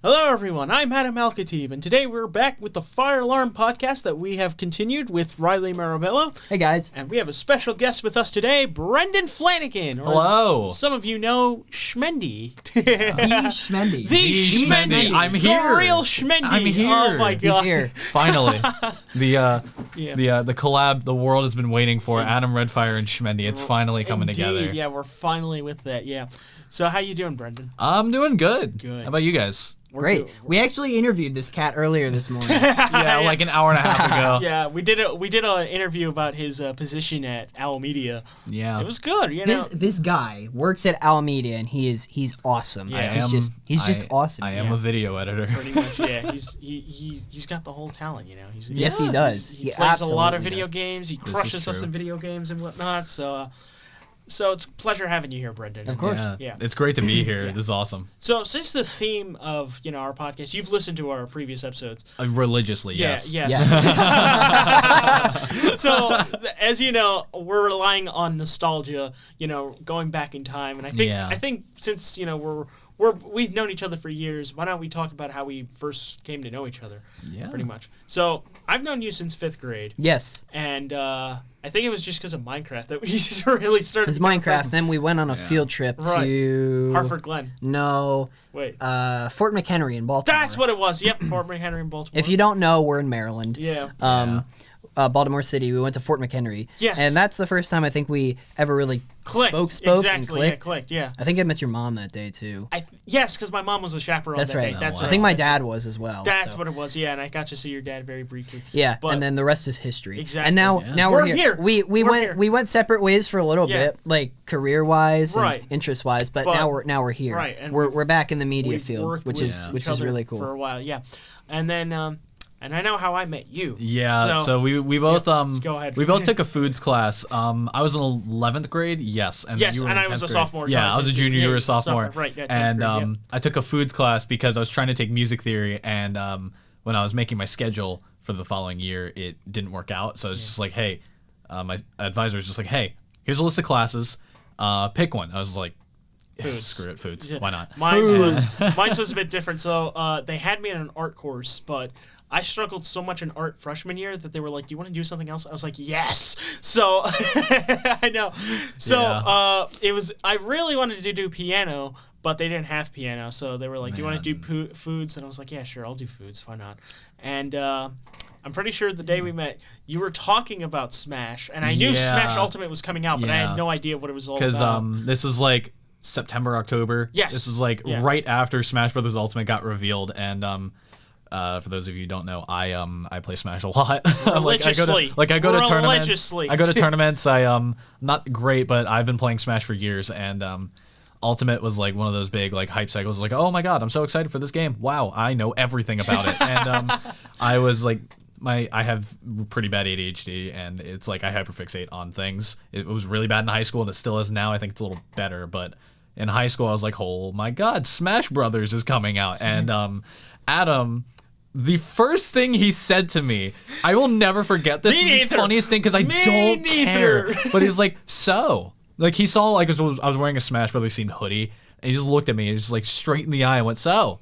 Hello everyone, I'm Adam Alcative, and today we're back with the FireAlarm podcast that we have continued with Riley Marabello. Hey guys. And we have a special guest with us today, Brendan Flanagan. Or hello. As some of you know, Schmendy. The Schmendy. The Schmendy. I'm here. The real Schmendy. I'm here. Oh my god. He's here. Finally. The collab the world has been waiting for, Adam Redfire and Schmendy. It's finally coming together. Yeah, we're finally with that, yeah. So how you doing, Brendan? I'm doing good. Good. How about you guys? Great. We actually interviewed this cat earlier this morning. Yeah, like an hour and a half ago. Yeah, we did an interview about his position at Owl Media. Yeah. It was good, you know. This guy works at Owl Media, and he's awesome. Yeah. He's just awesome. I am a video editor. Pretty much, yeah. He's got the whole talent, you know. Yes, he does. He plays a lot of absolutely video does. games. He This crushes is us true. in video games and whatnot. So it's a pleasure having you here, Brendan. Of course. Yeah. It's great to be here. Yeah. This is awesome. So since the theme of our podcast, you've listened to our previous episodes. Religiously, Yeah, yes. yes. Yeah. So as you know, we're relying on nostalgia, going back in time, and I think since we've known each other for years, why don't we talk about how we first came to know each other? Yeah. Pretty much. So I've known you since 5th grade. Yes. And I think it was just because of Minecraft that we just really started. It's Minecraft. Then we went on a field trip to Hartford Glen. No. Wait. Fort McHenry in Baltimore. That's what it was. Yep, Fort McHenry in Baltimore. If you don't know, we're in Maryland. Yeah. Baltimore City. We went to Fort McHenry. Yes. And that's the first time I think we ever really spoke exactly. and clicked. Yeah, clicked. Yeah. I think I met your mom that day too. Yes, because my mom was a chaperone. That's that right. Day. That's wow. I think my dad was as well. That's so. what it was. Yeah, and I got to see your dad very briefly. Yeah, But- and then the rest is history. Exactly. And now we're here. We We're went here. we went separate ways for a little Yeah. bit, like career wise Right. and interest wise, but But- now we're here. Right, and we're back in the media We've field, worked which with is each other really for cool. a while. Yeah, and then and I know how I met you. Yeah, so we both go ahead. we both took a foods class. I was in 11th grade, yes, and Yes, you were and in I was 10th a grade. sophomore. Yeah, I was a junior, you were a sophomore. Right, yeah, 10th and grade, I took a foods class because I was trying to take music theory, and when I was making my schedule for the following year, it didn't work out. So it's just like, hey, my advisor was just like, hey, here's a list of classes, pick one. I was like, yeah, Foods. screw it, foods. Why not? Mine was a bit different. So they had me in an art course, but I struggled so much in art freshman year that they were like, "Do you want to do something else?" I was like, "Yes." So I know. So it was. I really wanted to do piano, but they didn't have piano, so they were like, "Do you want to do foods?" And I was like, "Yeah, sure, I'll do foods. Why not?" And I'm pretty sure the day we met, you were talking about Smash, and I knew Smash Ultimate was coming out, but I had no idea what it was all about. Because this is like September, October. Yes. This is like right after Smash Brothers Ultimate got revealed, and for those of you who don't know, I play Smash a lot. Religiously. I go to tournaments. Religiously. I go to tournaments. Not great, but I've been playing Smash for years, and Ultimate was like one of those big like hype cycles. Like, oh my god, I'm so excited for this game! Wow, I know everything about it. And I was like, I have pretty bad ADHD, and it's like I hyperfixate on things. It was really bad in high school, and it still is now. I think it's a little better, but in high school, I was like, oh my god, Smash Brothers is coming out, and Adam. The first thing he said to me, I will never forget this. This is the funniest thing because I don't care. But he's like, so, like he saw like I was wearing a Smash Brothers themed hoodie, and he just looked at me and just like straight in the eye and went, so,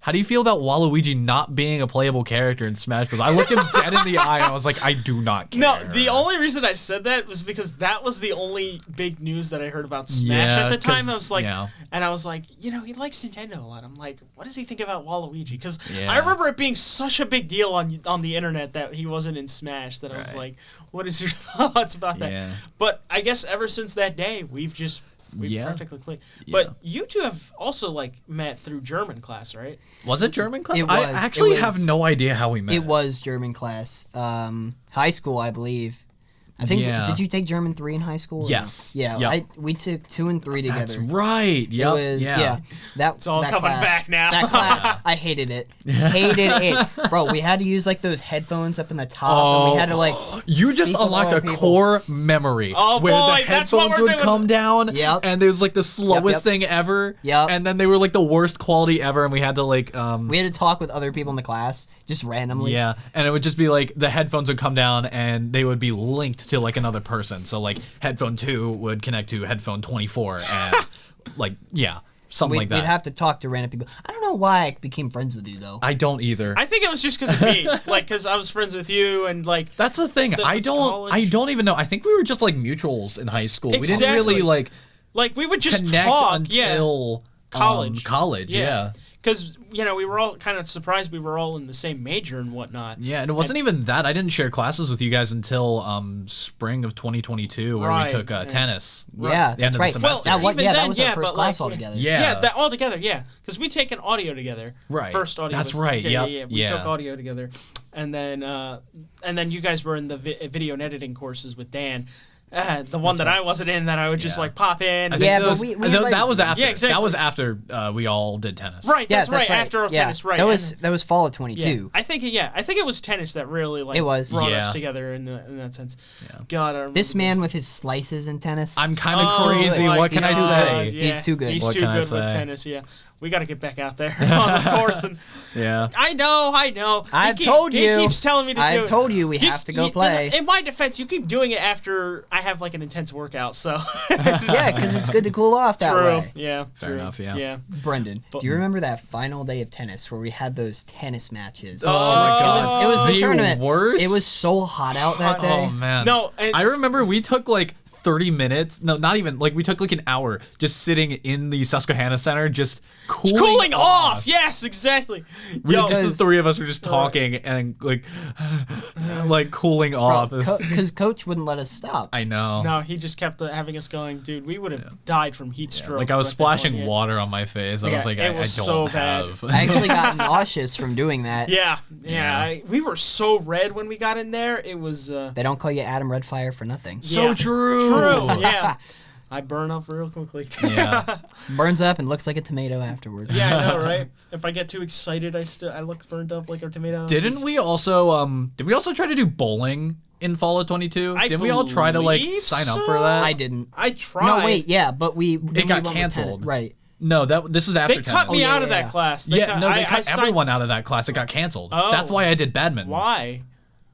how do you feel about Waluigi not being a playable character in Smash Bros? I looked him dead in the eye and I was like, I do not care. No, the only reason I said that was because that was the only big news that I heard about Smash at the time. I was like, and I was like, he likes Nintendo a lot. I'm like, what does he think about Waluigi? Because I remember it being such a big deal on the internet that he wasn't in Smash that I was like, what is your thoughts about that? Yeah. But I guess ever since that day, we've practically clicked. But you two have also like met through German class, right? Was it German class? It I was. actually It was. have no idea how we met. It was German class. High school, I believe. I think. Yeah. Did you take German 3 in high school? or Yes. no? Yeah. Yep. We took 2 and 3 together. That's right. It Yep. was, yeah. It's all that coming class, back now. That class, I hated it. Hated it. Bro, we had to use like those headphones up in the top, and we had to like. You just speak with unlocked other a people. core memory Oh, where boy, the that's what headphones we're would doing. come down, Yep. and it was like the slowest yep. thing ever. Yep. And then they were like the worst quality ever, and we had to like We had to talk with other people in the class just randomly. yeah, and it would just be like the headphones would come down and they would be linked to like another person. So like headphone 2 would connect to headphone 24, and like something like that. We'd have to talk to random people. I don't know why I became friends with you though. I don't either. I think it was just because of me, like because I was friends with you and like. That's the thing. I don't even know. I think we were just like mutuals in high school. Exactly. We didn't really like we would just connect talk until college. Yeah. Because, we were all kind of surprised we were all in the same major and whatnot. Yeah, and it wasn't even that. I didn't share classes with you guys until spring of 2022, where we took tennis. Yeah, the end that's of right. the semester. That was our then, first class all together. Yeah. that all together, yeah. Because we taken audio together. Right. First audio. That's right, yep. Yeah. We took audio together. And then you guys were in the video and editing courses with Dan. The one that I wasn't in, that I would just like pop in. That was after. Yeah, exactly. That was after we all did tennis. Right, that's right. After tennis, right. That was fall of 22. Yeah. I think it was tennis that really brought us together in that sense. Yeah. God, I remember this man with his slices in tennis. I'm kind of crazy. What can I say? Yeah. He's too good. He's what too can I good say? with tennis. Yeah. We got to get back out there on the courts. And Yeah. I know. I've told you. He keeps telling me to do it. I've told you we have to go play. In my defense, you keep doing it after I have like an intense workout, so. Yeah, because it's good to cool off that way. Yeah. Fair enough, yeah. Brendan, do you remember that final day of tennis where we had those tennis matches? Oh my God. It was the tournament. Worst? It was so hot out that day. Oh man. No, I remember we took like 30 minutes. No, not even. Like we took like an hour just sitting in the Susquehanna Center, just cooling off. Yes, exactly. Just the three of us were just talking and like cooling off. Because Coach wouldn't let us stop. I know. No, he just kept having us going, dude. We would have died from heat stroke. Like I was splashing water on my face. I was like, I don't so bad. have. I actually got nauseous from doing that. Yeah. We were so red when we got in there. It was. They don't call you Adam Redfire for nothing. So true. Yeah. I burn up real quickly. Yeah. Burns up and looks like a tomato afterwards. Yeah, I know, right? If I get too excited, I look burned up like a tomato. Did we also try to do bowling in fall of 22? Didn't we all try to like sign up for that? I didn't. I tried. No, wait, yeah, but it got canceled. Right. No, this was after They tennis. cut me out of that class. They cut everyone out of that class. It got canceled. Oh. That's why I did badminton. Why?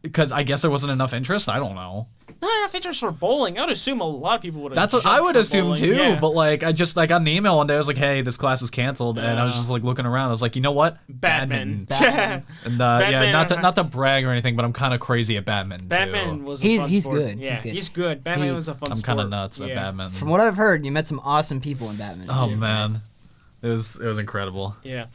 Because I guess there wasn't enough interest. I don't know. Not enough interest for bowling. I would assume a lot of people would have. That's what I would assume bowling. too. Yeah. But like, I got an email one day. I was like, "Hey, this class is canceled," and I was just like looking around. I was like, "You know what? Badminton." And not to brag or anything, but I'm kind of crazy at badminton. Badminton was. He's sport. good. Yeah, he's good. Badminton was a fun sport. I'm kind of nuts at badminton. From what I've heard, you met some awesome people in badminton. Oh too. man, it was incredible. Yeah.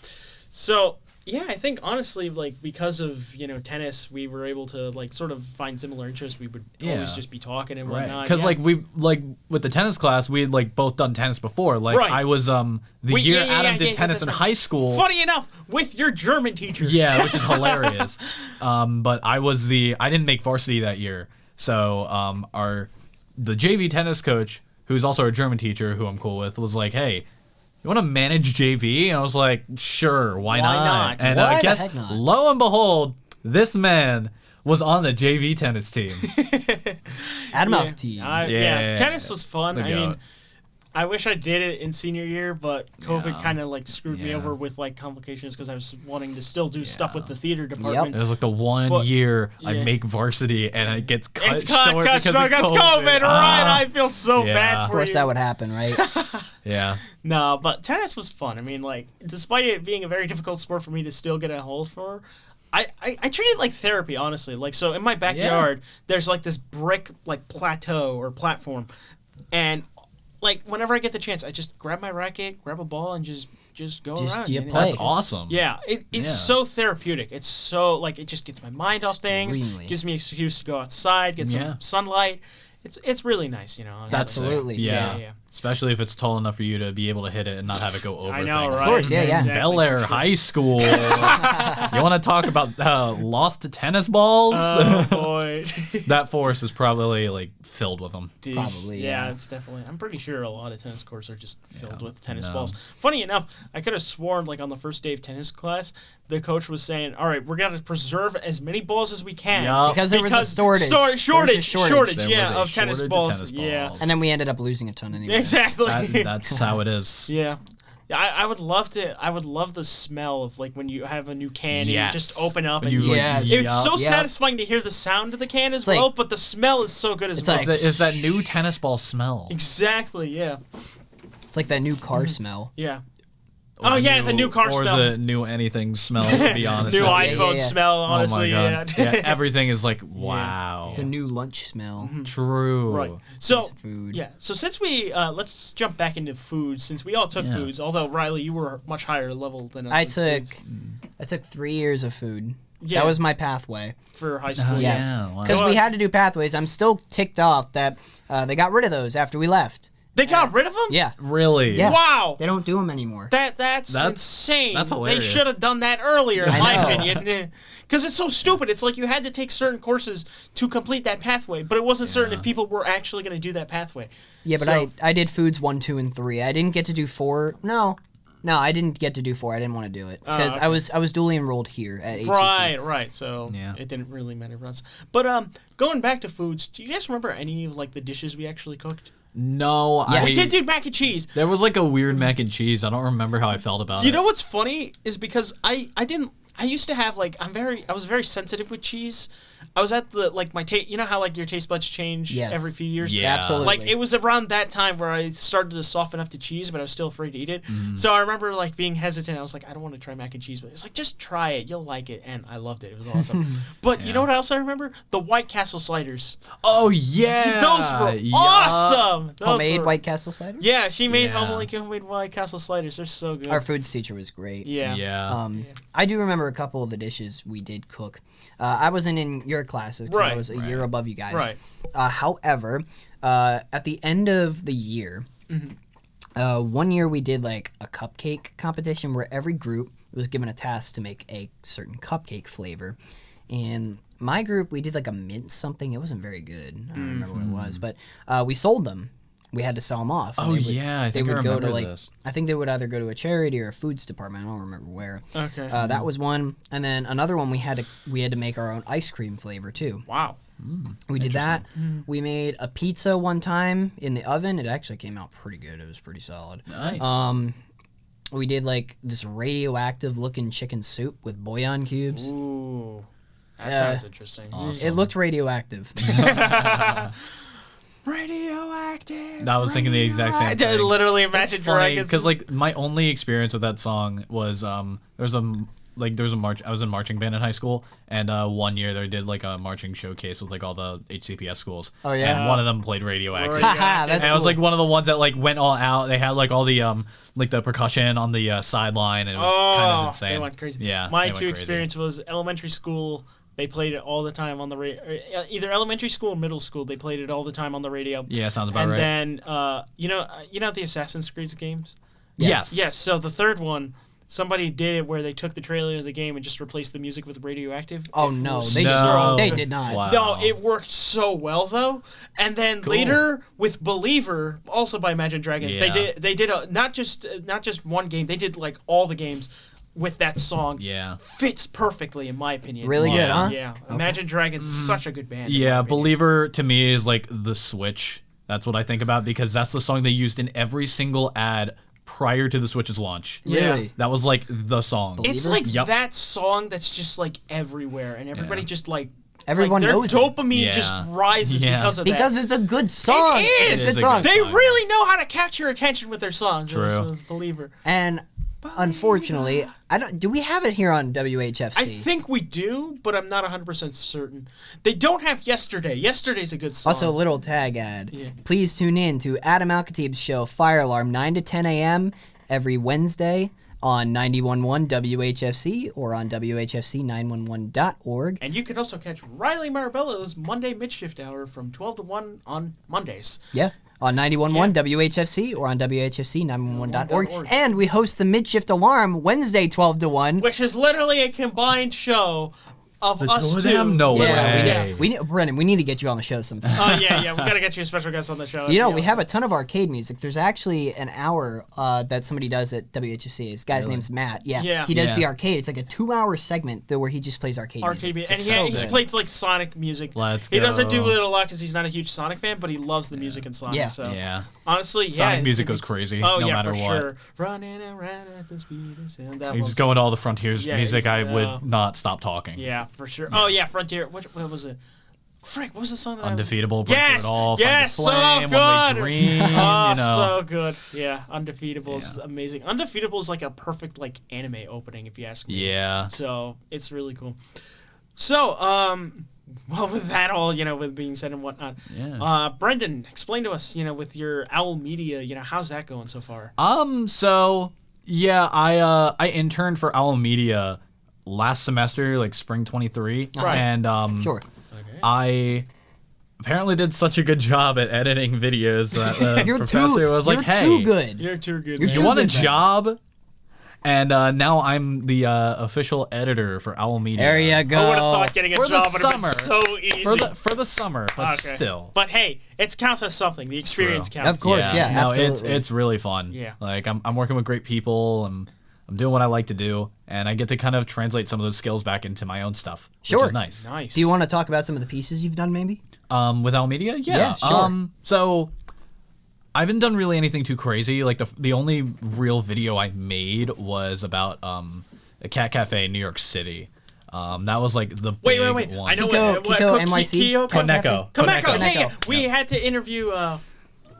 So. Yeah, I think honestly, like because of tennis, we were able to like sort of find similar interests. We would always just be talking and whatnot. Because like we with the tennis class, we had like both done tennis before. Like I was the year Adam did tennis in high school. Funny enough, with your German teacher. Yeah, which is hilarious. But I didn't make varsity that year, so the JV tennis coach, who's also our German teacher, who I'm cool with, was like, hey. You want to manage JV? And I was like, sure, why not? And I guess, lo and behold, this man was on the JV tennis team. Adam team. Yeah, tennis was fun. I mean, goat. I wish I did it in senior year, but COVID kind of like screwed me over with like complications because I was wanting to still do stuff with the theater department. It was like the one year I make varsity and it gets cut short because of COVID. Right? I feel so bad for you. Of course that would happen, right? Yeah. No, but tennis was fun. I mean, like, despite it being a very difficult sport for me to still get a hold for, I treat it like therapy, honestly. Like, so in my backyard, there's like this brick like plateau or platform, and like whenever I get the chance, I just grab my racket, grab a ball, and just go around. Play. That's awesome. Yeah, it's so therapeutic. It's so like it just gets my mind off things, gives me an excuse to go outside, get some sunlight. It's really nice, honestly. Absolutely. Yeah. Especially if it's tall enough for you to be able to hit it and not have it go over I know, things. right? Of course, yeah. Exactly. Bel Air High School. You want to talk about lost tennis balls? Oh boy. That forest is probably like filled with them. Dude, Probably, yeah. it's definitely. I'm pretty sure a lot of tennis courts are just filled with tennis balls. Funny enough, I could have sworn like on the first day of tennis class, the coach was saying, "All right, we're gonna preserve as many balls as we can because there was a shortage. Shortage of tennis shortage balls. of tennis Yeah, balls. And then we ended up losing a ton anyway. exactly. That's how it is. Yeah. I would love to. I would love the smell of like when you have a new can and you just open up and it's so satisfying to hear the sound of the can as well. But the smell is so good as well. It's that new tennis ball smell. Exactly. Yeah. It's like that new car smell. Yeah. Oh, yeah, the new car or smell. the new anything smell, to be honest. New with you. iPhone smell, Oh honestly. my God. Yeah. Yeah, everything is like, wow. The new lunch smell. True. Right. So, Piece of food. yeah. So since we, let's jump back into food, since we all took Yeah. foods, although, Riley, you were much higher level than us. I took 3 years of food. Yeah. That was my pathway. For high school. Yes. Yeah, wow. Because we had to do pathways. I'm still ticked off that they got rid of those after we left. They got rid of them? Yeah. Really? Yeah. Wow. They don't do them anymore. That's insane. that's They hilarious. should have done that earlier, in I my know. opinion. Because it's so stupid. It's like you had to take certain courses to complete that pathway, but it wasn't certain if people were actually going to do that pathway. Yeah, but So- I did foods 1, 2, and 3. I didn't get to do 4. No, I didn't get to do 4. I didn't want to do it because okay. I was dually enrolled here at HCC. Right. So Yeah. it didn't really matter for us. But going back to foods, do you guys remember any of like the dishes we actually cooked? No, Yes. We did do mac and cheese. There was like a weird mac and cheese. I don't remember how I felt about it. You know what's funny is because I used to have like I was very sensitive with cheese. I was at the like my you know how like your taste buds change Yes. every few years. Yeah. Absolutely. Like it was around that time where I started to soften up to cheese, but I was still afraid to eat it. So I remember like being hesitant. I was like, I don't want to try mac and cheese, but it's like just try it, you'll like it, and I loved it. It was awesome. But you know what else I remember? The White Castle sliders. Oh yeah, Those were yeah. awesome. Those Homemade were- White Castle cider. Yeah, she made Yeah. homemade White Castle sliders. They're so good. Our foods teacher was great. yeah. Yeah. I do remember a couple of the dishes we did cook. I wasn't in your classes because I Right, was a year above you guys. Right. However, at the end of the year, one year we did like a cupcake competition where every group was given a task to make a certain cupcake flavor. And my group, we did like a mint something. It wasn't very good. I don't remember what it was, but we sold them. We had to sell them off. and Oh, they would- yeah, I they think I would go to remember like this. I think they would either go to a charity or a foods department. I don't remember where. Okay. That was one, and then another one we had to make our own ice cream flavor too. Wow. We did that. We made a pizza one time in the oven. It actually came out pretty good. It was pretty solid. Nice. We did like this radioactive looking chicken soup with bouillon cubes. Ooh. That sounds interesting. Awesome. It looked radioactive. Radioactive. I was thinking the exact same I thing. did literally Imagine Dragons. because like my only experience with that song was there was a march. I was in marching band in high school, and 1 year they did like a marching showcase with like all the HCPS schools. Oh, yeah? and one of them played Radioactive. Haha, that's And it was cool. like one of the ones that like went all out. They had like all the like the percussion on the sideline, and it was kind of insane. They went crazy. Yeah, My they went two crazy. experience was elementary school. They played it all the time on the radio. Either elementary school or middle school. They played it all the time on the radio. Yeah, sounds about and right. then you know the Assassin's Creed games. Yes. Yes. So the third one, somebody did it where they took the trailer of the game and just replaced the music with Radioactive. Oh It no, was they No. they did not. Wow. No, it worked so well though. And then later with Believer, also by Imagine Dragons, Yeah. they did not just one game. They did like all the games with that song. Yeah. Fits perfectly in my opinion. Really good, huh? Yeah. Imagine Dragons is such a good band. in my Yeah, opinion. Believer to me is like the Switch. That's what I think about because that's the song they used in every single ad prior to the Switch's launch. Really? That was like the song. It's Believer? like Yep. that song that's just like everywhere and everybody just like Everyone their knows it. dopamine Yeah. just rises Yeah. because of that. Because it's a good song. It It's is. a good song. They song. really know how to capture your attention with their songs. True. So it's Believer. And unfortunately, I don't. Do we have it here on WHFC? I think we do, but I'm not 100% certain. They don't have Yesterday. Yesterday's a good song. Also, a little tag ad. Yeah. Please tune in to Adam Alkatib's show Fire Alarm 9 to 10 a.m. every Wednesday on 91.1 WHFC or on WHFC911.org. And you can also catch Riley Marabella's Monday Midshift Hour from 12 to 1 on Mondays. Yeah. On 91.1 WHFC or on WHFC911.org. .org. And we host the Midshift Alarm Wednesday 12 to 1. Which is literally a combined show of us two of two. them? No Yeah, way. we need Brennan, we need to get you on the show sometime. Oh, yeah, we gotta get you a special guest on the show. You know, we have a ton of arcade music. There's actually an hour that somebody does at WHFC. His guy's name's Matt. Yeah. Yeah. He does Yeah. the arcade. It's like a 2-hour segment where he just plays arcade music. RTB, and It's he so he's good. played like Sonic music. Let's He doesn't do go. it a lot because he's not a huge Sonic fan, but he loves the music in Sonic. Yeah. So Yeah. honestly, Sonic yeah, music goes crazy Oh no yeah, matter for what. sure. Running around at the speed of sound. That You was just go into all the Frontiers Yeah, music, I it's, would not stop talking. yeah, for sure. Oh yeah, Frontier. What was it? Frick, what was the song that Undefeatable, I was... Break It All, Yes, Find the Flame, so good. One Way Dream, Oh, you know. so good. Yeah, Undefeatable is amazing. Undefeatable is like a perfect like anime opening, if you ask me. Yeah. So it's really cool. So, well, with that all, with being said and whatnot, Brendan, explain to us, with your Owl Media, how's that going so far? So yeah, I interned for Owl Media last semester, like spring 23, Right. and Sure. Okay. I apparently did such a good job at editing videos that the You're professor was like, "Hey, too good. You're too good. You're man. you too want a good, man." job?" And now I'm the official editor for Owl Media. There you go. I would have thought getting a For the job would have been summer. so easy. For the summer, but Okay. still. But hey, it counts as something. The experience True. counts. Of course, yeah, no, absolutely. it's really fun. Yeah. Like I'm working with great people. I'm doing what I like to do, and I get to kind of translate some of those skills back into my own stuff, Sure. which is nice. Nice. Do you want to talk about some of the pieces you've done, maybe? With Owl Media, Yeah, sure. So I haven't done really anything too crazy. Like the only real video I made was about a cat cafe in New York City. That was like the Wait. big one. I know Kiko NYC? Koneko. Koneko. Yeah. We had to interview.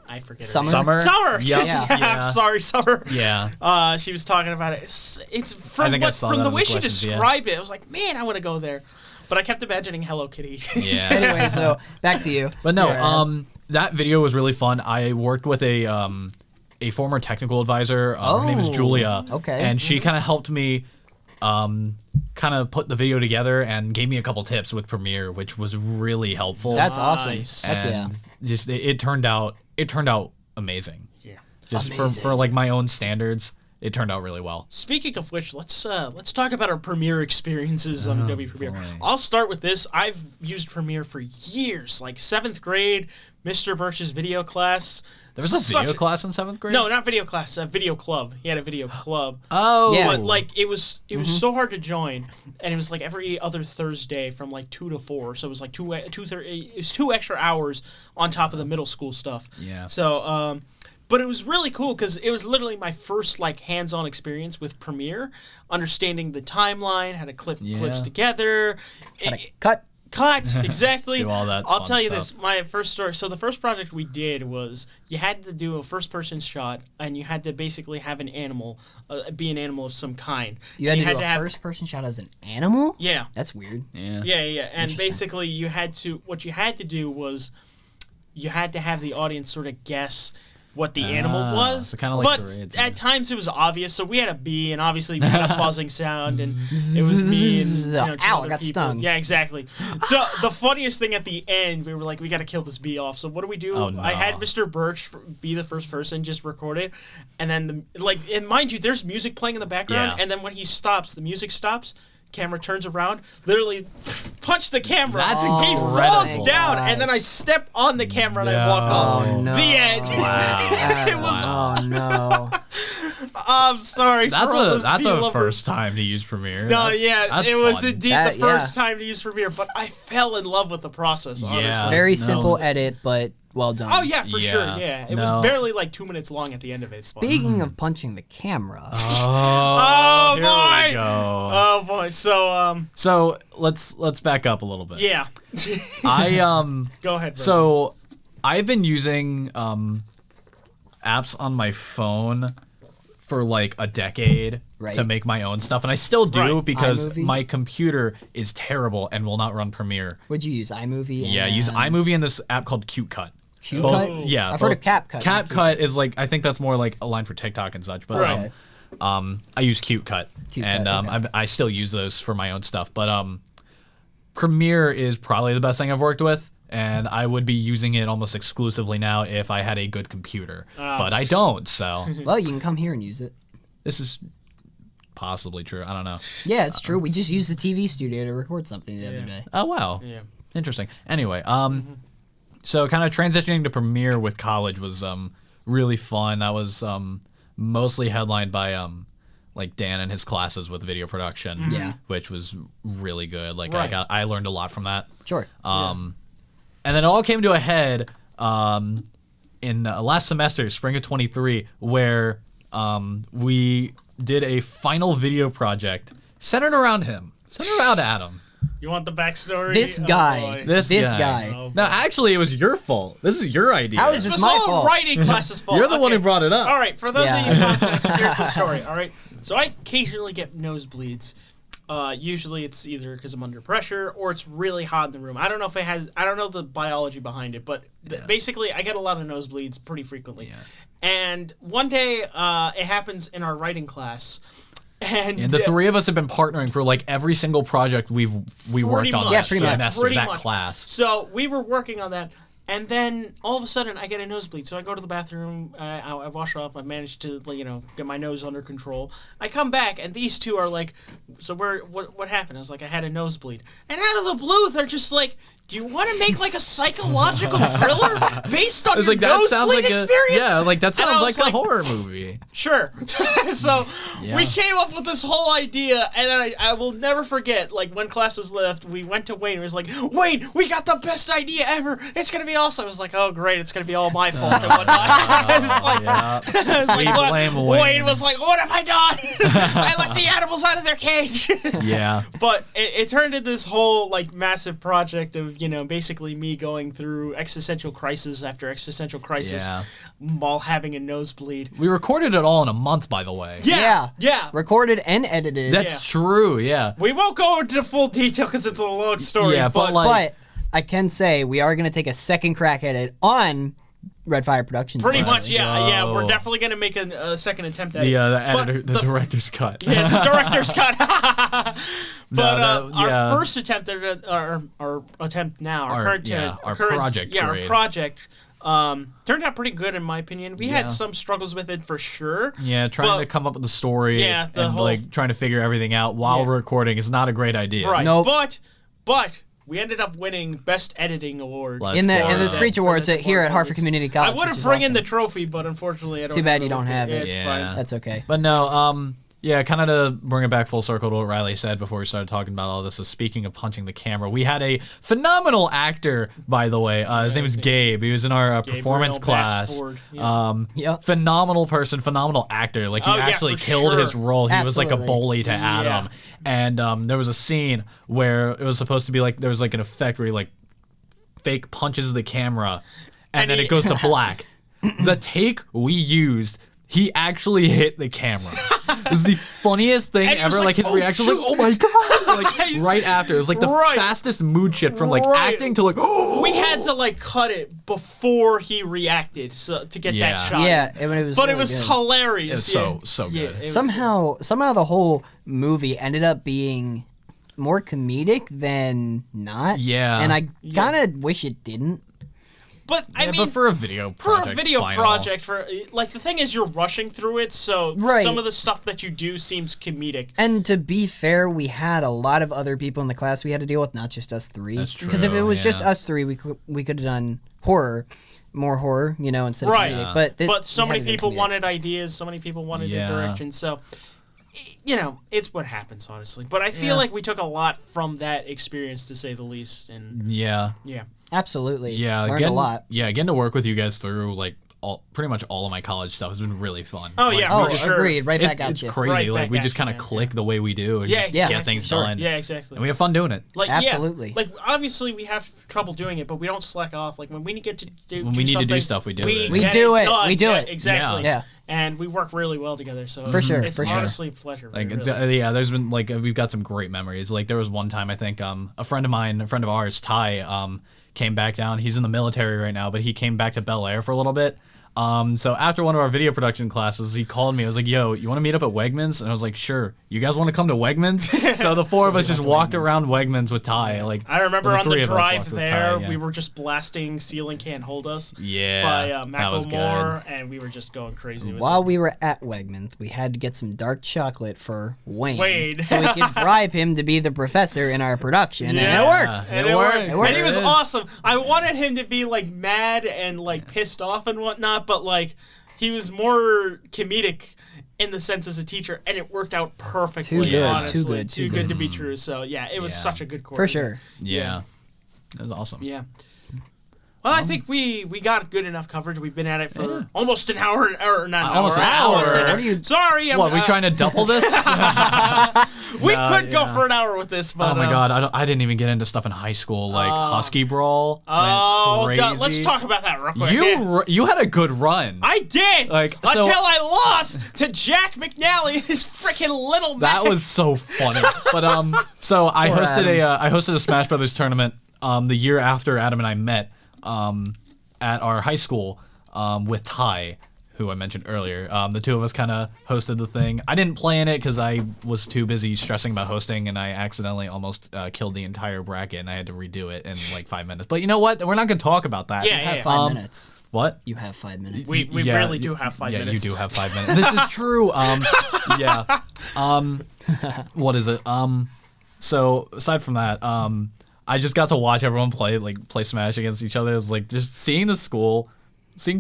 I forget. her Summer? name. Summer. Yep. Yeah. I'm sorry, Summer. Yeah. She was talking about it. It's I from think I saw from that the in way the she questions, yeah. described it. I was like, man, I want to go there. But I kept imagining Hello Kitty. Yeah. Anyway, so back to you. But no, Yeah. that video was really fun. I worked with a former technical advisor. Her name is Oh, Julia. okay. And she kind of helped me kind of put the video together and gave me a couple tips with Premiere, which was really helpful. That's awesome. Nice. Heck yeah. And just it turned out amazing. Yeah. Just Amazing. for like my own standards, it turned out really well. Speaking of which, let's talk about our Premiere experiences on Adobe Premiere. boy. I'll start with this. I've used Premiere for years, like 7th grade, Mr. Birch's video class. There was a video class in 7th grade? No, not video class. A video club. He had a video club. Oh. Yeah. But like it was so hard to join, and it was like every other Thursday from like 2 to 4. So it was like 2 extra hours on top of the middle school stuff. Yeah. So but it was really cool because it was literally my first like hands-on experience with Premiere, understanding the timeline, how to clip clips together. Cut. Exactly. Do all that I'll fun tell you stuff. this. My first story. So the first project we did was you had to do a first-person shot, and you had to basically have an animal, be an animal of some kind. You had And to do a first-person shot as an animal? Yeah. That's weird. Yeah. Yeah. And Interesting. basically, what you had to do was, you had to have the audience sort of guess what the animal was. so kinda like but charades, at yeah. times it was obvious. So we had a bee, and obviously we had a buzzing sound, and it was me and two Ow, other I got people. stung. Yeah, exactly. So the funniest thing at the end, we were like, we got to kill this bee off. So what do we do? Oh, no. I had Mr. Birch be the first person, just record it, and then and mind you, there's music playing in the background, Yeah. and then when he stops, the music stops. Camera turns around, literally punch the camera. That's He incredible. falls down, God. and then I step on the camera and I walk off. Oh, no. The end. Wow. It was. Oh, no. I'm sorry. That's for all a those that's bee a lovers. first time to use Premiere. No, That's it was fun. indeed That- the first yeah. time to use Premiere, but I fell in love with the process. Honestly. Very No. simple edit, but well done. Oh yeah, for Yeah. sure. Yeah, it No. was barely like 2 minutes long at the end of it. Speaking of punching the camera, Oh, Oh, here boy! we go. Oh boy. So So let's back up a little bit. yeah. I Go ahead. Bro. So I've been using apps on my phone for like a decade Right. to make my own stuff, and I still do Right. because iMovie? my computer is terrible and will not run Premiere. would you use iMovie? Yeah, I use and iMovie and this app called CuteCut. CuteCut? Yeah, I've heard of CapCut. CapCut is like, I think that's more like a line for TikTok and such, but Right. I use CuteCut, CuteCut, and okay. I still use those for my own stuff. But Premiere is probably the best thing I've worked with, and I would be using it almost exclusively now if I had a good computer. But I don't, so Well, you can come here and use it. this is possibly true. I don't know. Yeah, it's true. We just used the TV studio to record something the other day. Oh wow, Yeah. interesting. Anyway, so kind of transitioning to Premiere with college was really fun. That was mostly headlined by like Dan and his classes with video production. Yeah. Which was really good. Like Right. I learned a lot from that. Sure. And then it all came to a head in last semester, spring of 23, where we did a final video project centered around him, centered around Adam. You want the backstory? This guy. boy. This guy. Oh, No, boy. actually, it was your fault. This is your idea. How is It this was my all fault? writing class's fault. You're the one who brought it up. All right, for those Yeah. of you context, here's the story. All right, so I occasionally get nosebleeds. Usually it's either because I'm under pressure or it's really hot in the room. I don't know if it has. I don't know the biology behind it, but basically I get a lot of nosebleeds pretty frequently. Yeah. And one day it happens in our writing class. And the three of us have been partnering for like every single project we worked on much. Yeah, that pretty much. semester, Pretty that much. class. So we were working on that, and then all of a sudden I get a nosebleed. So I go to the bathroom, I wash off, I manage to get my nose under control. I come back, and these two are like, "So what happened?" I was like, "I had a nosebleed," and out of the blue they're just like, "Do you want to make like a psychological thriller based on It's your like that sounds nosebleed like experience?" that And I sounds was like a horror movie. Sure. So Yeah. we came up with this whole idea, and I will never forget, like, when class was left, we went to Wayne, and was like, "Wayne, we got the best idea ever. It's going to be awesome." I was like, "Oh, great. It's going to be all my fault." And whatnot. I was like, Yeah. I was like, We "What?" blame Wayne. Wayne was like, "What have I done? I let the animals out of their cage." Yeah. But it turned into this whole, like, massive project of, basically me going through existential crisis after existential crisis Yeah. while having a nosebleed. We recorded it all in a month, by the way. Yeah. Recorded and edited. That's Yeah. true, yeah. We won't go into full detail because it's a long story. Yeah, but, like- But I can say we are going to take a second crack at it on Red Fire Productions. pretty eventually. much, yeah. Go. We're definitely gonna make a second attempt at The it. editor, But the director's cut. Yeah, the director's cut. But yeah. our first attempt at it, our attempt now, our current project our grade. project turned out pretty good in my opinion. We Yeah. had some struggles with it for sure. Yeah, trying but- to come up with the story Yeah, the and whole- like trying to figure everything out while Yeah. recording is not a great idea. Right. Nope. But we ended up winning Best Editing Award. Let's In the go. Screech Awards here at Hartford Community College. I would have which is bring in awesome. the trophy, but unfortunately I don't. Too bad have you it don't with me. have Yeah, it. it's Yeah. fine. That's okay. But no, yeah, kind of to bring it back full circle to what Riley said before we started talking about all this is speaking of punching the camera, we had a phenomenal actor, by the way. His name is Gabe. He was in our performance class. Baxford, yeah. Yep. Phenomenal person, phenomenal actor. Like he Oh, yeah, actually for killed sure. his role. He was like a Absolutely. bully to Adam. And there was a scene where it was supposed to be like there was like an effect where he like fake punches the camera and then he- it goes to black. The take we used, he actually hit the camera. It was the funniest thing And he was ever. like, Like his "Oh, reaction was like, "Oh my god!" Like right after, it was like the Right. fastest mood shift from like Right. acting to like, "Oh." We had to like cut it before he reacted to get Yeah. that shot. Yeah, it was. But really it was good. hilarious. It was so Yeah, good. it was- Somehow the whole movie ended up being more comedic than not. Yeah. And I kind of wish it didn't. But I Yeah, mean, but for a video project, for like the thing is, you're rushing through it, so Right. some of the stuff that you do seems comedic. And to be fair, we had a lot of other people in the class we had to deal with, not just us three. That's Because if it true, was just yeah. us three, we could have done more horror, instead Right. of comedic. But So we many had to do people comedic. wanted ideas, so many people wanted Yeah. a direction. So, it's what happens, honestly. But I feel like we took a lot from that experience, to say the least. And Yeah. yeah. Absolutely. Yeah, Learned getting, a lot. Yeah, getting to work with you guys through like pretty much all of my college stuff has been really fun. Oh, Like, yeah, Oh, for sure. agreed. Right back at it's you. crazy. Right like back we at just you, kind of man, click the way we do and Yeah, just exactly. get things Sure. done. Yeah, exactly. And we have fun doing it. Like Absolutely. yeah, like obviously we have trouble doing it, but we don't slack off. Like when we get to do When we need to do something, stuff, we do it. We get do it. done. We do Yeah, it. exactly. Yeah. And we work really well together. So For sure, it's for sure. honestly a pleasure. Like really. it's, yeah, there's been like we've got some great memories. Like there was one time I think a friend of ours, Ty, came back down. He's in the military right now, but he came back to Bel Air for a little bit. So after one of our video production classes, he called me. I was like, "Yo, you want to meet up at Wegmans?" And I was like, "Sure." You guys want to come to Wegmans? So the four of us just walked around Wegmans with Ty. Like I remember or on the three of us drive walked with there, Ty, yeah. we were just blasting "Ceiling Can't Hold Us" Yeah, by that was Macklemore, and we were just going crazy with While it. we were at Wegmans, we had to get some dark chocolate for Wayne. Wayne. So we could bribe him to be the professor in our production, and it Yeah. worked. And It it worked. worked. It worked. And he was It is. awesome. I wanted him to be like mad and like pissed off and whatnot, but like he was more comedic in the sense as a teacher, and it worked out perfectly. Too good, honestly. too good, Too too good good. to be true. So yeah, it was Yeah. such a good course. For sure. Yeah, it was awesome. Yeah. Well, I think we got good enough coverage. We've been at it for almost an hour, or not an Almost hour. an hour. Almost an What hour. are you- Sorry, I'm What, we trying to double this? We could go for an hour with this, but Oh my god, I didn't even get into stuff in high school like Husky Brawl. Oh went god, let's crazy. talk about that real quick. You had a good run. I did, Like, so- until I lost to Jack McNally and his freaking little man. That was so funny. But so I Poor hosted a Smash Brothers tournament the year after Adam and I met at our high school with Ty, who I mentioned earlier. The two of us kind of hosted the thing. I didn't play in it because I was too busy stressing about hosting, and I accidentally almost killed the entire bracket, and I had to redo it in like 5 minutes. But you know what? We're not going to talk about that. Yeah, You have 5 minutes. What? You have 5 minutes. We Yeah, really do have 5 minutes. Yeah, you do have 5 minutes. This is true. Yeah. What is it? So aside from that, I just got to watch everyone play Smash against each other. It was like just seeing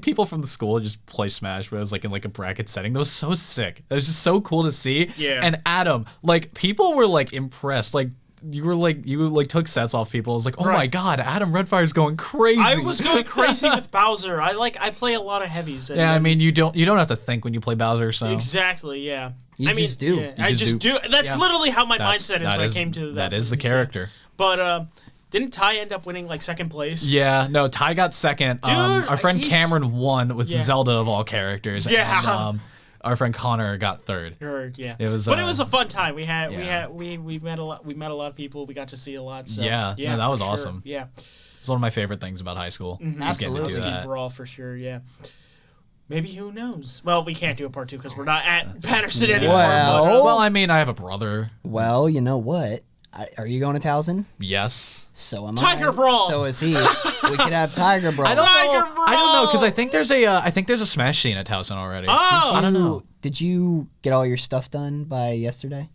people from the school just play Smash, but it was like in like a bracket setting. That was so sick. It was just so cool to see. Yeah. And Adam, like people were like impressed. Like you took sets off people. I was like, oh my Right. god, Adam Redfire's going crazy. I was going crazy with Bowser. I play a lot of heavies. And Yeah, I mean you don't have to think when you play Bowser. So exactly, yeah. You I mean, just do. yeah, You I just just do. do. That's Yeah. literally how my That's- mindset is that when is- it came to that. that is the character. But didn't Ty end up winning like second place? Yeah, no, Ty got second. Dude, our friend he- Cameron won with Yeah. Zelda of all characters. Yeah. And, our friend Connor got third. Or, yeah. It was, but it was a fun time. We met yeah. a lot. We met a lot of people. We got to see a lot. So, Yeah, no, that was for sure. awesome. Yeah. It's one of my favorite things about high school. Mm-hmm. was getting to do Absolutely. that. Brawl for sure. Yeah. Maybe who knows? Well, we can't do a part 2 because we're not at Patterson anymore. Well- but, Well, I mean, I have a brother. Well, you know what? Are you going to Towson? Yes. So am Tiger I. Brawl. So is he. We could have Tiger Brawl. I don't Tiger know. I don't know because Brawl! I think there's a Smash scene at Towson already. Oh! I don't know. Did you get all your stuff done by yesterday?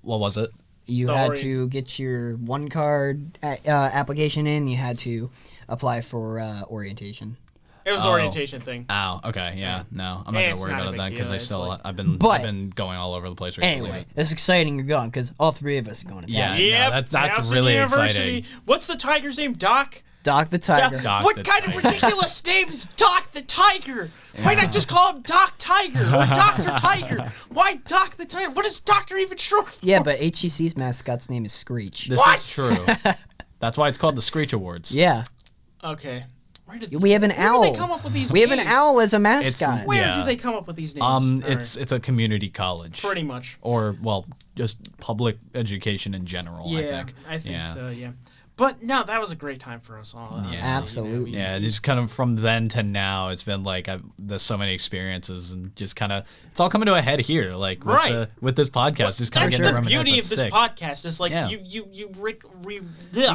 What was it? You The had ori- to get your one card application in. You had to apply for orientation. It was an orientation thing. Oh, okay, yeah, no, I'm not Hey, gonna it's worry not about a it big then because deal. I It's still like- I've But- been going all over the place recently. Anyway, it's exciting you're going because all three of us are going to Yeah. Towson. Yep. that's Towson really University. exciting. What's the tiger's name? Doc? Doc the Tiger. Doc What the kind of Tiger. ridiculous name is Doc the Tiger? Why not just call him Doc Tiger or Dr. Tiger? Why Doc the Tiger? What is Doctor even short for? Yeah, but HCC's mascot's name is Screech. This What? is true. That's why it's called the Screech Awards. Yeah. Okay. Where did We have an where owl. do they come up with these We have names? an owl as a mascot. Where Yeah. do they come up with these names? All It's a community college. right. Pretty much. Or well, just public education in in Yeah, I think. Yeah. so. Yeah. But no, that was a great time for us all. honestly. Absolutely. Yeah, just kind of from then to now, it's been like there's so many experiences, and just kind of it's all coming to a head here, like with, Right. with this podcast, just kind of That's getting the to reminisce. beauty of That's this sick. podcast. Is like Yeah. you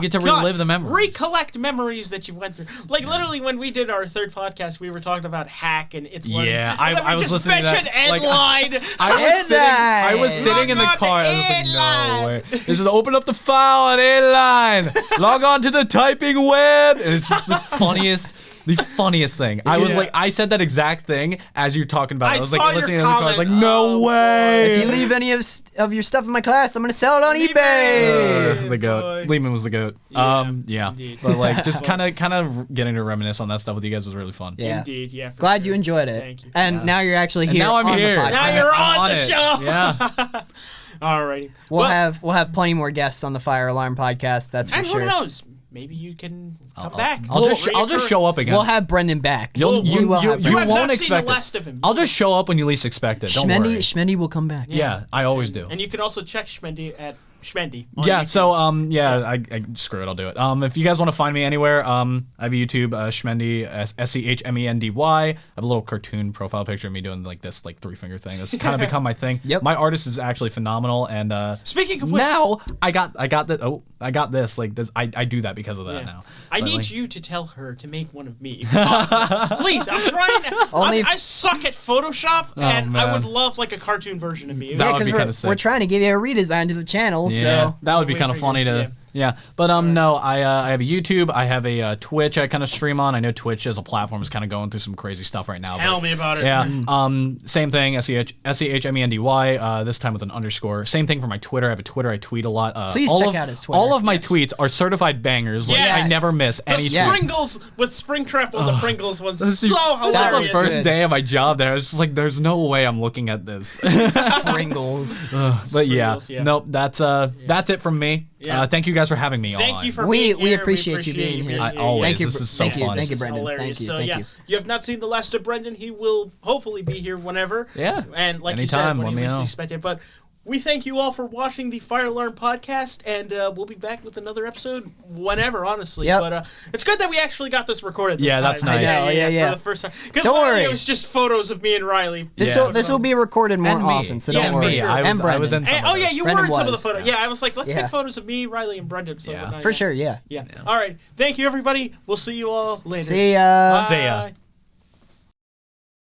get to relive the memories. recollect memories that you went through. Like literally, when we did our third podcast, we were talking about hack and its learning. Yeah, and then we I was just listening to that, mentioned Ed like, line. I was sitting in the Log on car. to I was like, Airline. no way. This is open up the file on Airline. Log on to the typing web. And it's just the funniest thing. I was Yeah. like, I said that exact thing as you're talking about it. I I was saw like your listening to the car. I was like, comment. no Oh, way. If you leave any of your stuff in my class, I'm going to sell it on eBay. eBay. The goat. boy. Lehman was the goat. Yeah. indeed. But like, just kind of getting to reminisce on that stuff with you guys was really fun. Yeah. Indeed, yeah. for Glad sure. you enjoyed it. Thank you. And now you're actually here. now I'm on here. The podcast. Now you're I'm on the it. show. Yeah. Alrighty. We'll have plenty more guests on the Fire Alarm podcast. That's for And sure. who knows? Maybe you can come back. I'll just show up again. We'll have Brendan back. You will You have have won't not seen expect the it. last of him. I'll just show up when you least expect it. Don't worry. Schmendy will come back. Yeah, I always do. And you can also check Schmendy at Schmendy. on Yeah, YouTube. so I screw it, I'll do it. If you guys want to find me anywhere, I have a YouTube, Schmendy, SCHMENDY. I have a little cartoon profile picture of me doing like this like 3-finger thing. That's kind of become my thing. Yep. My artist is actually phenomenal, and Speaking of which, now I got this like this. I do that because of that now. I But, need like, you to tell her to make one of me. If possible. Please, I'm trying. Only if- I suck at Photoshop, and I man. would love like a cartoon version of me. That would be because kinda sick. we're trying to give you a redesign to the channel. Yeah, So that would be We kind of funny figures, to Yeah, but no, I have a YouTube, I have a Twitch I kind of stream on. I know Twitch as a platform is kind of going through some crazy stuff right now. Tell me about it. Yeah, same thing, SEHMENDY, this time with an underscore. Same thing for my Twitter. I have a Twitter, I tweet a lot. Please check out his Twitter. All of my tweets are certified bangers. Like, Yes. I never miss The anything. Springles with Springtrap on the Pringles was so That was hilarious. the first day of my job there. I was just like, there's no way I'm looking at this. Pringles. But yeah, Sprinkles, yeah. nope, that's it from me. Yeah. Thank you guys for having me Thank on. you for We being here. appreciate you being here. Always. Thank you. This is so thank you. fun. Thank you, This is Brendan. hilarious. Thank you. So Thank yeah, you. you have not seen the last of Brendan. He will hopefully be here whenever. Yeah. And like Anytime, you said, let when me he was know. expected. But we thank you all for watching the Fire Alarm podcast, and we'll be back with another episode whenever, honestly. Yep. But it's good that we actually got this recorded this Yeah, time. that's nice. I know, yeah. For the first time. Because Don't worry. it was just photos of me and Riley. This Yeah. will be recorded more And me. often, so Yeah, don't worry. me. sure. I was, And I was in Brendan. some And, of yeah, those. you Brendan were in some of the was. photos. Yeah, I was like, let's Yeah. take photos of me, Riley, and Brendan. So Yeah. whatnot. For sure, yeah. Yeah. All right. Thank you, everybody. We'll see you all later. See ya. See ya. Bye.